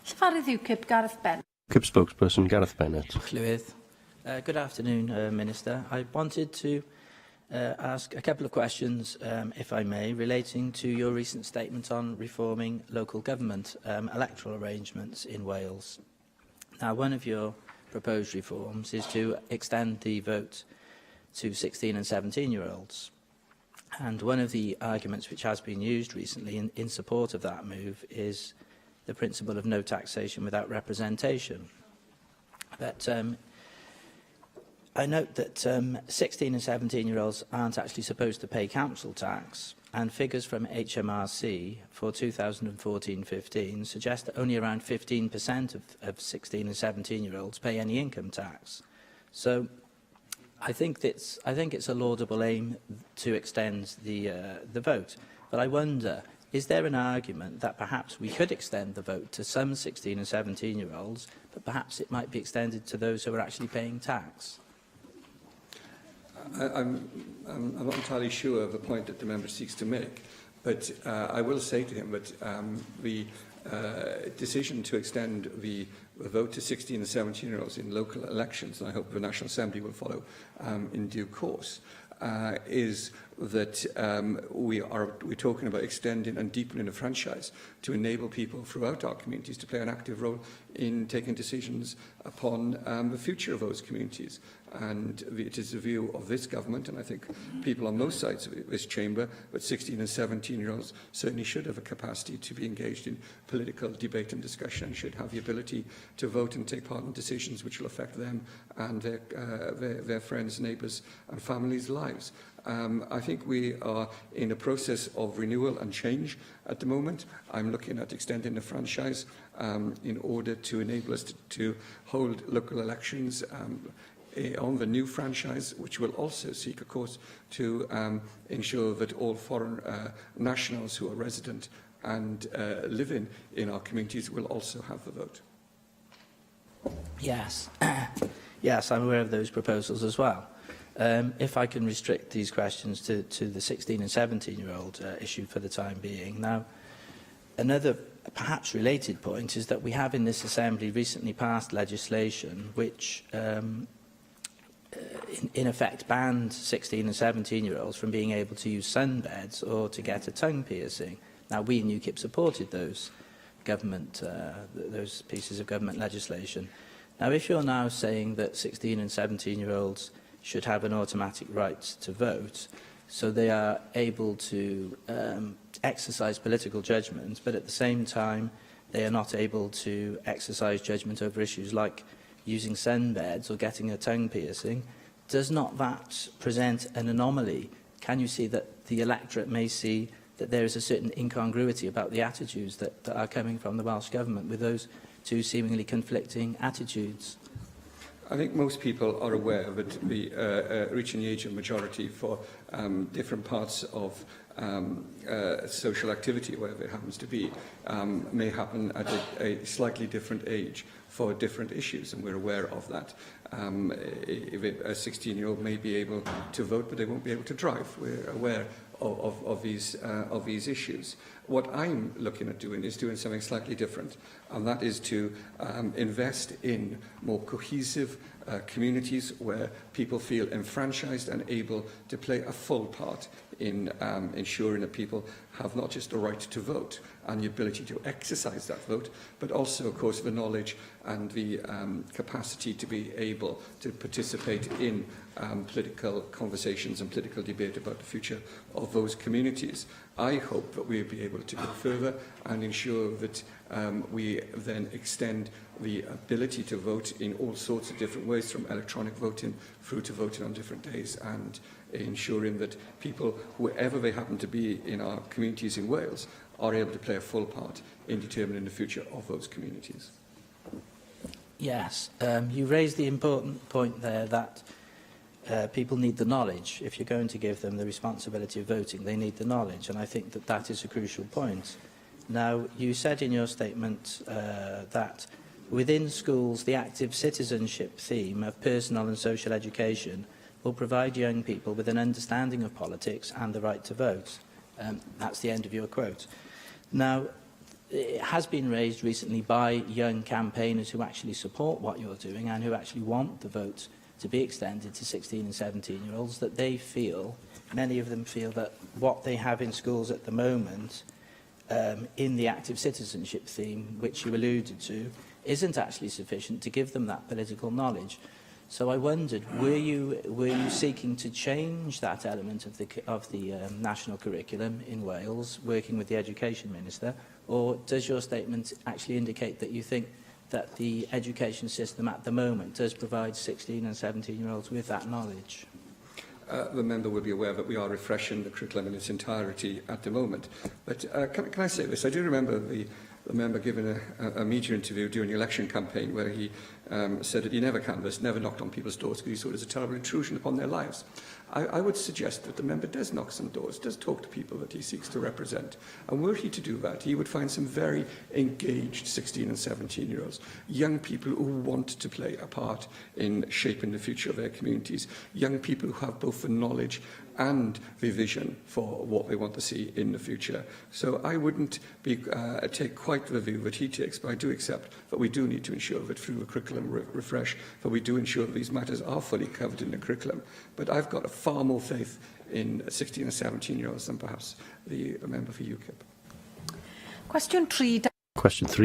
Llyfarydd UKIP, Gareth Bennett. UKIP spokesperson Gareth Bennett. Good afternoon, Minister. I wanted to ask a couple of questions, if I may, relating to your recent statement on reforming local government electoral arrangements in Wales. Now, one of your proposed reforms is to extend the vote to 16 and 17-year-olds. And one of the arguments which has been used recently in support of that move is the principle of no taxation without representation. But I note that 16 and 17-year-olds aren't actually supposed to pay council tax, and figures from HMRC for 2014-15 suggest that only around 15% of 16 and 17-year-olds pay any income tax. So I think it's a laudable aim to extend the vote, but I wonder, is there an argument that perhaps we could extend the vote to some 16 and 17-year-olds, but perhaps it might be extended to those who are actually paying tax? I'm not entirely sure of the point that the member seeks to make, but I will say to him that the decision to extend the vote to 16 and 17-year-olds in local elections, and I hope the National Assembly will follow in due course, is that we're talking about extending and deepening the franchise to enable people throughout our communities to play an active role in taking decisions upon the future of those communities. And it is the view of this government, and I think people on most sides of this chamber, that 16 and 17-year-olds certainly should have a capacity to be engaged in political debate and discussion, and should have the ability to vote and take part in decisions which will affect them and their friends, neighbours and families' lives. I think we are in a process of renewal and change at the moment. I'm looking at extending the franchise in order to enable us to hold local elections on the new franchise, which will also seek, of course, to ensure that all foreign nationals who are resident and living in our communities will also have the vote. Yes. Yes, I'm aware of those proposals as well. If I can restrict these questions to the 16 and 17-year-old issue for the time being. Now, another perhaps related point is that we have in this Assembly recently passed legislation which in effect banned 16 and 17-year-olds from being able to use sunbeds or to get a tongue piercing. Now, we in UKIP supported those pieces of government legislation. Now, if you're now saying that 16 and 17-year-olds should have an automatic right to vote, so they are able to exercise political judgment, but at the same time they are not able to exercise judgment over issues like using sunbeds or getting a tongue piercing, does not that present an anomaly? Can you see that the electorate may see that there is a certain incongruity about the attitudes that are coming from the Welsh Government with those two seemingly conflicting attitudes? I think most people are aware that the reaching the age of majority for different parts of social activity, wherever it happens to be, may happen at a slightly different age for different issues, and we're aware of that. If a 16-year-old may be able to vote, but they won't be able to drive. We're aware of these issues. What I'm looking at doing is doing something slightly different, and that is to invest in more cohesive communities where people feel enfranchised and able to play a full part in ensuring that people have not just the right to vote and the ability to exercise that vote, but also, of course, the knowledge and the capacity to be able to participate in political conversations and political debate about the future of those communities. I hope that we'll be able to go further and ensure that we then extend the ability to vote in all sorts of different ways, from electronic voting through to voting on different days, and ensuring that people, wherever they happen to be in our communities in Wales, are able to play a full part in determining the future of those communities. Yes, you raised the important point there that people need the knowledge. If you're going to give them the responsibility of voting, they need the knowledge, and I think that that is a crucial point. Now, you said in your statement that within schools, the active citizenship theme of personal and social education will provide young people with an understanding of politics and the right to vote. That's the end of your quote. Now, it has been raised recently by young campaigners who actually support what you're doing and who actually want the vote to be extended to 16 and 17-year-olds, that they feel, many of them feel, that what they have in schools at the moment, in the active citizenship theme, which you alluded to, isn't actually sufficient to give them that political knowledge. So I wondered, were you seeking to change that element of the national curriculum in Wales, working with the Education Minister, or does your statement actually indicate that you think that the education system at the moment does provide 16 and 17-year-olds with that knowledge? The member will be aware that we are refreshing the curriculum in its entirety at the moment. But can I say this? I do remember the member giving a media interview during the election campaign where he said that he never canvassed, never knocked on people's doors because he saw it as a terrible intrusion upon their lives. I would suggest that the member does knock some doors, does talk to people that he seeks to represent. And were he to do that, he would find some very engaged 16 and 17-year-olds, young people who want to play a part in shaping the future of their communities, young people who have both the knowledge and the vision for what they want to see in the future. So I wouldn't take quite the view that he takes, but I do accept that we do need to ensure that through the curriculum refresh, that we do ensure that these matters are fully covered in the curriculum. But I've got far more faith in 16 and 17-year-olds than perhaps the member for UKIP. Question 3. Question 3.